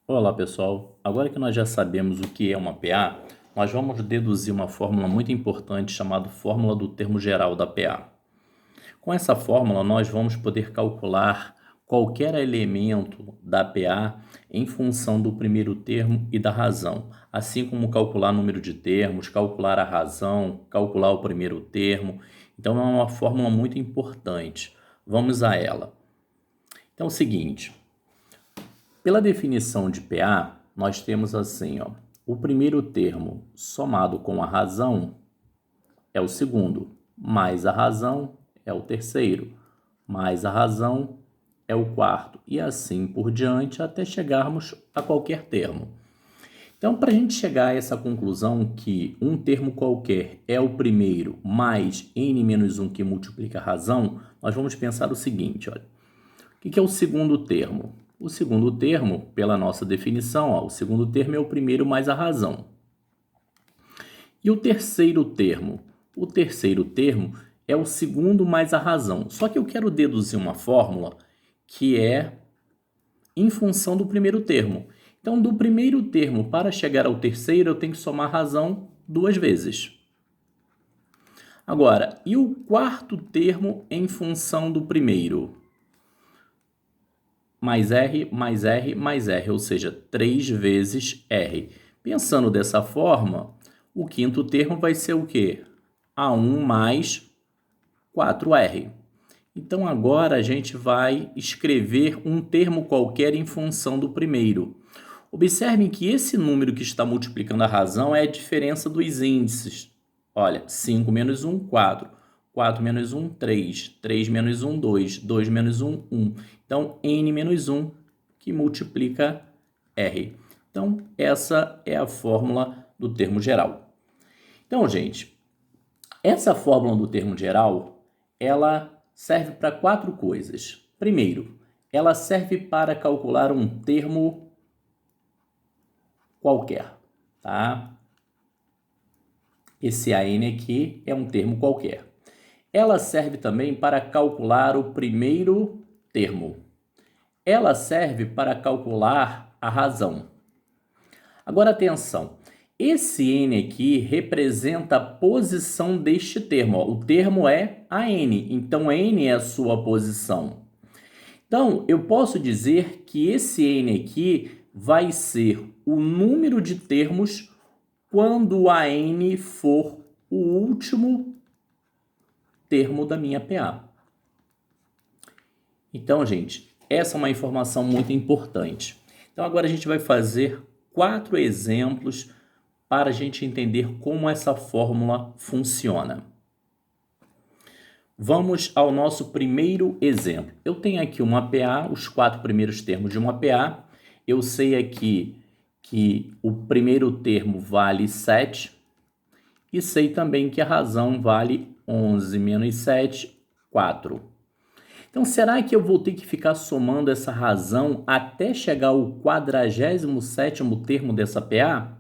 Olá pessoal, agora que nós já sabemos o que é uma PA, nós vamos deduzir uma fórmula muito importante chamada fórmula do termo geral da PA. Com essa fórmula nós vamos poder calcular qualquer elemento da PA em função do primeiro termo e da razão, assim como calcular número de termos, calcular a razão, calcular o primeiro termo. Então é uma fórmula muito importante. Vamos a ela. Então é o seguinte, pela definição de PA, nós temos assim, ó, o primeiro termo somado com a razão é o segundo, mais a razão é o terceiro, mais a razão é o quarto, e assim por diante até chegarmos a qualquer termo. Então, para a gente chegar a essa conclusão que um termo qualquer é o primeiro mais n menos 1 que multiplica a razão, nós vamos pensar o seguinte, olha. O que é o segundo termo? O segundo termo, pela nossa definição, ó, o segundo termo é o primeiro mais a razão. E o terceiro termo? O terceiro termo é o segundo mais a razão. Só que eu quero deduzir uma fórmula que é em função do primeiro termo. Então, do primeiro termo para chegar ao terceiro, eu tenho que somar a razão duas vezes. Agora, e o quarto termo em função do primeiro? Mais R, mais R, mais R, ou seja, 3 vezes R. Pensando dessa forma, o quinto termo vai ser o quê? A1 mais 4R. Então, agora a gente vai escrever um termo qualquer em função do primeiro. Observem que esse número que está multiplicando a razão é a diferença dos índices. Olha, 5 menos 1, 4. 4 menos 1, 3. 3 menos 1, 2. 2 menos 1, 1. Então, n menos 1 que multiplica R. Então, essa é a fórmula do termo geral. Então, gente, essa fórmula do termo geral, ela serve para quatro coisas. Primeiro, ela serve para calcular um termo qualquer, tá? Esse AN aqui é um termo qualquer. Ela serve também para calcular o primeiro termo. Ela serve para calcular a razão. Agora, atenção. Esse N aqui representa a posição deste termo. Ó. O termo é AN, então N é a sua posição. Então, eu posso dizer que esse N aqui vai ser o número de termos quando a N for o último termo da minha PA. Então, gente, essa é uma informação muito importante. Então, agora a gente vai fazer 4 exemplos para a gente entender como essa fórmula funciona. Vamos ao nosso primeiro exemplo. Eu tenho aqui uma PA, os 4 primeiros termos de uma PA. Eu sei aqui que o primeiro termo vale 7 e sei também que a razão vale 11 menos 7, 4. Então, será que eu vou ter que ficar somando essa razão até chegar ao 47º termo dessa PA?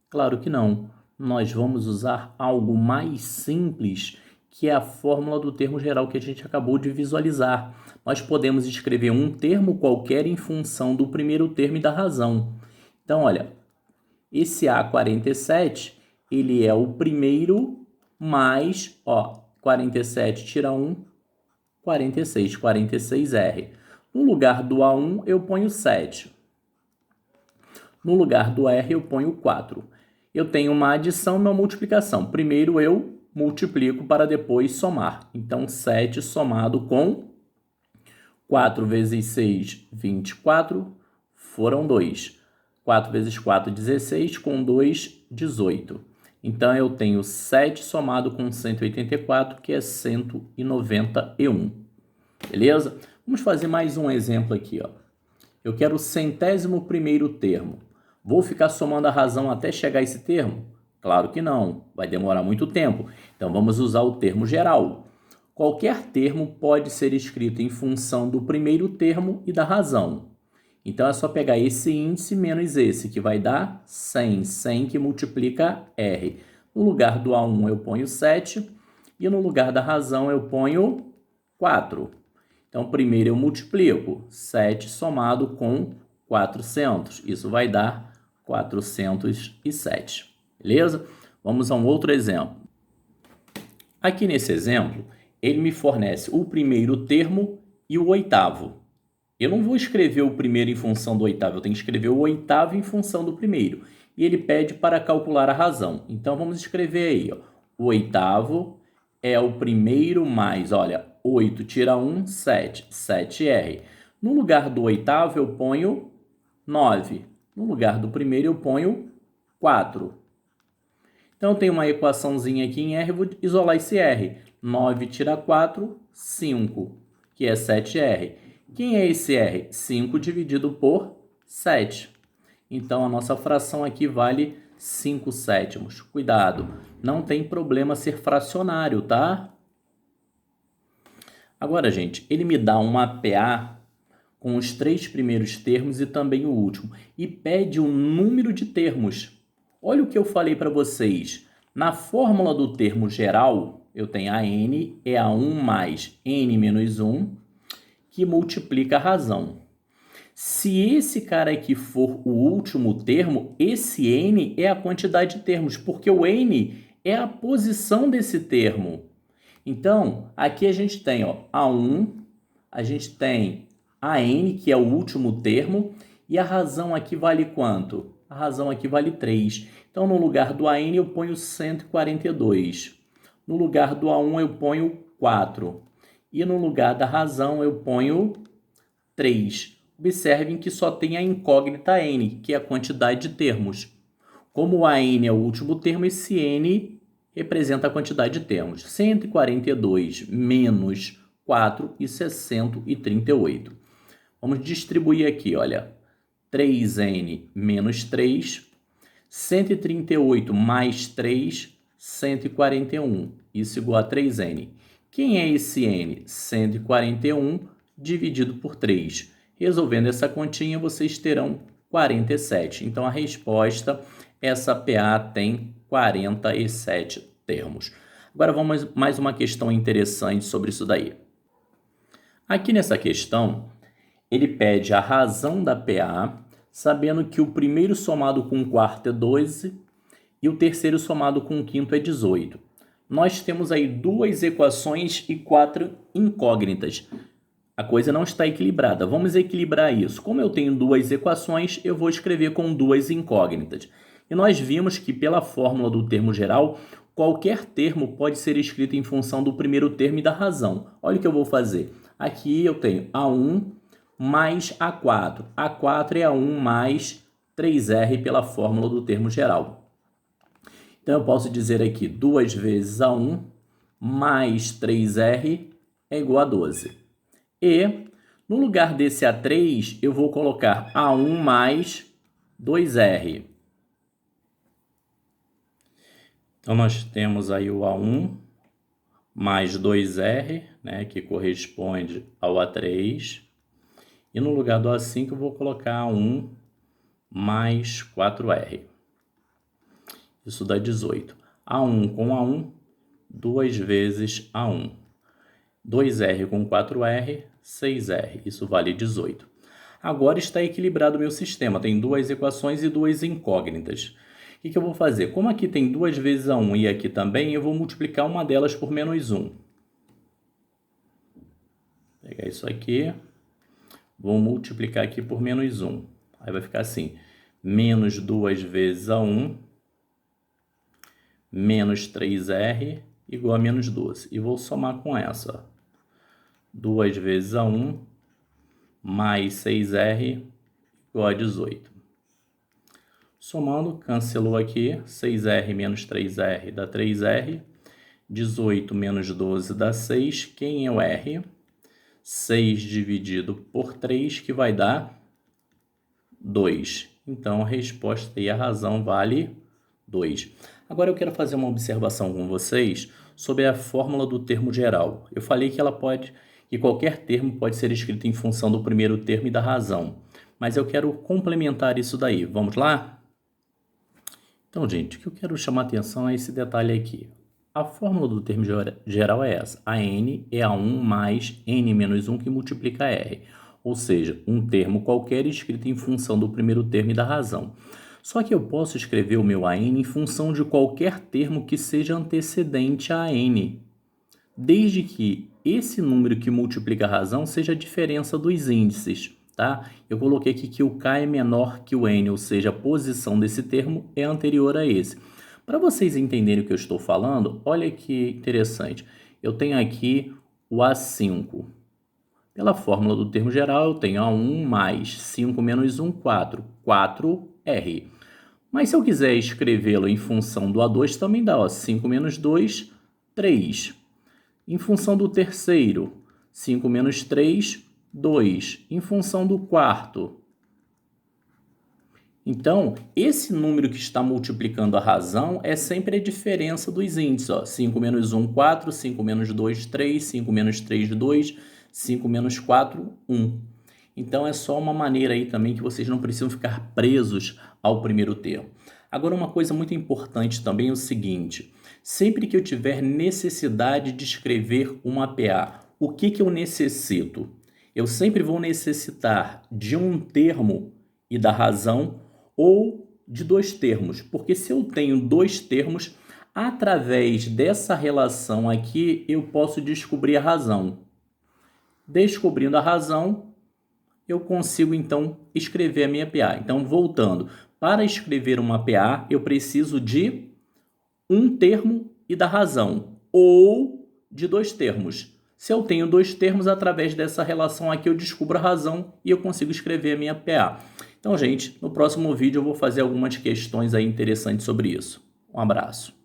Claro que não. Nós vamos usar algo mais simples, que é a fórmula do termo geral que a gente acabou de visualizar. Nós podemos escrever um termo qualquer em função do primeiro termo e da razão. Então, olha, esse A47, ele é o primeiro mais, ó, 47 tira 1, 46, 46R. No lugar do A1, eu ponho 7. No lugar do R, eu ponho 4. Eu tenho uma adição e uma multiplicação. Primeiro eu multiplico para depois somar. Então, 7 somado com 4 vezes 6, 24, foram 2. 4 vezes 4, 16, com 2, 18. Então, eu tenho 7 somado com 184, que é 191. Beleza? Vamos fazer mais um exemplo aqui, ó. Eu quero o 100º termo. Vou ficar somando a razão até chegar a esse termo? Claro que não, vai demorar muito tempo. Então vamos usar o termo geral. Qualquer termo pode ser escrito em função do primeiro termo e da razão. Então é só pegar esse índice menos esse, que vai dar 100. 100 que multiplica R. No lugar do A1 eu ponho 7 e no lugar da razão eu ponho 4. Então, primeiro eu multiplico 7 somado com 400. Isso vai dar 407. Beleza? Vamos a um outro exemplo. Aqui nesse exemplo, ele me fornece o primeiro termo e o oitavo. Eu não vou escrever o primeiro em função do oitavo, eu tenho que escrever o oitavo em função do primeiro. E ele pede para calcular a razão. Então, vamos escrever aí, ó. O oitavo é o primeiro mais, olha, 8 tira 1, 7, 7R. No lugar do oitavo, eu ponho 9. No lugar do primeiro, eu ponho 4. Então, eu tenho uma equaçãozinha aqui em R, vou isolar esse R. 9 tira 4, 5, que é 7R. Quem é esse R? 5 dividido por 7. Então, a nossa fração aqui vale 5 sétimos. Cuidado, não tem problema ser fracionário, tá? Agora, gente, ele me dá uma PA com os 3 primeiros termos e também o último. E pede o número de termos. Olha o que eu falei para vocês. Na fórmula do termo geral, eu tenho a n é a 1 mais n menos 1, que multiplica a razão. Se esse cara aqui for o último termo, esse n é a quantidade de termos, porque o n é a posição desse termo. Então, aqui a gente tem ó, a 1, a gente tem a n, que é o último termo, e a razão aqui vale quanto? A razão aqui vale 3. Então, no lugar do AN, eu ponho 142. No lugar do A1, eu ponho 4. E no lugar da razão, eu ponho 3. Observem que só tem a incógnita n, que é a quantidade de termos. Como o AN é o último termo, esse n representa a quantidade de termos. 142 menos 4, isso é 138. Vamos distribuir aqui, olha. 3n menos 3, 138 mais 3, 141. Isso igual a 3n. Quem é esse n? 141 dividido por 3. Resolvendo essa continha, vocês terão 47. Então, a resposta, essa PA tem 47 termos. Agora, vamos mais uma questão interessante sobre isso daí. Aqui nessa questão, ele pede a razão da PA, sabendo que o primeiro somado com o quarto é 12 e o terceiro somado com o quinto é 18. Nós temos aí 2 equações e 4 incógnitas. A coisa não está equilibrada. Vamos equilibrar isso. Como eu tenho 2 equações, eu vou escrever com 2 incógnitas. E nós vimos que pela fórmula do termo geral, qualquer termo pode ser escrito em função do primeiro termo e da razão. Olha o que eu vou fazer. Aqui eu tenho A1 mais A4. A4 é A1 mais 3R pela fórmula do termo geral. Então, eu posso dizer aqui 2 vezes A1 mais 3R é igual a 12. E, no lugar desse A3, eu vou colocar A1 mais 2R. Então, nós temos aí o A1 mais 2R, né, que corresponde ao A3. E no lugar do A5 eu vou colocar A1 mais 4R. Isso dá 18. A1 com A1, 2 vezes A1. 2R com 4R, 6R. Isso vale 18. Agora está equilibrado o meu sistema. Tem 2 equações e 2 incógnitas. O que eu vou fazer? Como aqui tem 2 vezes A1 e aqui também, eu vou multiplicar uma delas por menos 1. Vou pegar isso aqui. Vou multiplicar aqui por menos 1. Aí vai ficar assim, menos 2 vezes A1, menos 3R, igual a menos 12. E vou somar com essa. 2 vezes A1, mais 6R, igual a 18. Somando, cancelou aqui, 6R menos 3R dá 3R, 18 menos 12 dá 6. Quem é o R? 6 dividido por 3, que vai dar 2. Então, a resposta e a razão vale 2. Agora, eu quero fazer uma observação com vocês sobre a fórmula do termo geral. Eu falei que qualquer termo pode ser escrito em função do primeiro termo e da razão. Mas eu quero complementar isso daí. Vamos lá? Então, gente, o que eu quero chamar a atenção é esse detalhe aqui. A fórmula do termo geral é essa. A n é a 1 mais n menos 1 que multiplica R. ou seja, um termo qualquer escrito em função do primeiro termo e da razão. Só que eu posso escrever o meu AN em função de qualquer termo que seja antecedente a N, desde que esse número que multiplica a razão seja a diferença dos índices, tá? Eu coloquei aqui que o K é menor que o N, ou seja, a posição desse termo é anterior a esse. Para vocês entenderem o que eu estou falando, olha que interessante. Eu tenho aqui o A5. Pela fórmula do termo geral, eu tenho A1 mais 5 menos 1, 4. 4R. Mas se eu quiser escrevê-lo em função do A2, também dá, 5 menos 2, 3. Em função do terceiro, 5 menos 3, 2. Em função do quarto. Então, esse número que está multiplicando a razão é sempre a diferença dos índices. 5 menos 1, 4. 5 menos 2, 3. 5 menos 3, 2. 5 menos 4, 1. Então, é só uma maneira aí também que vocês não precisam ficar presos ao primeiro termo. Agora, uma coisa muito importante também é o seguinte. Sempre que eu tiver necessidade de escrever uma PA, o que eu necessito? Eu sempre vou necessitar de um termo e da razão ou de dois termos, porque se eu tenho dois termos, através dessa relação aqui, eu posso descobrir a razão. Descobrindo a razão, eu consigo então escrever a minha PA. Então, voltando, para escrever uma PA, eu preciso de um termo e da razão, ou de dois termos. Se eu tenho dois termos, através dessa relação aqui eu descubro a razão e eu consigo escrever a minha PA. Então, gente, no próximo vídeo eu vou fazer algumas questões aí interessantes sobre isso. Um abraço.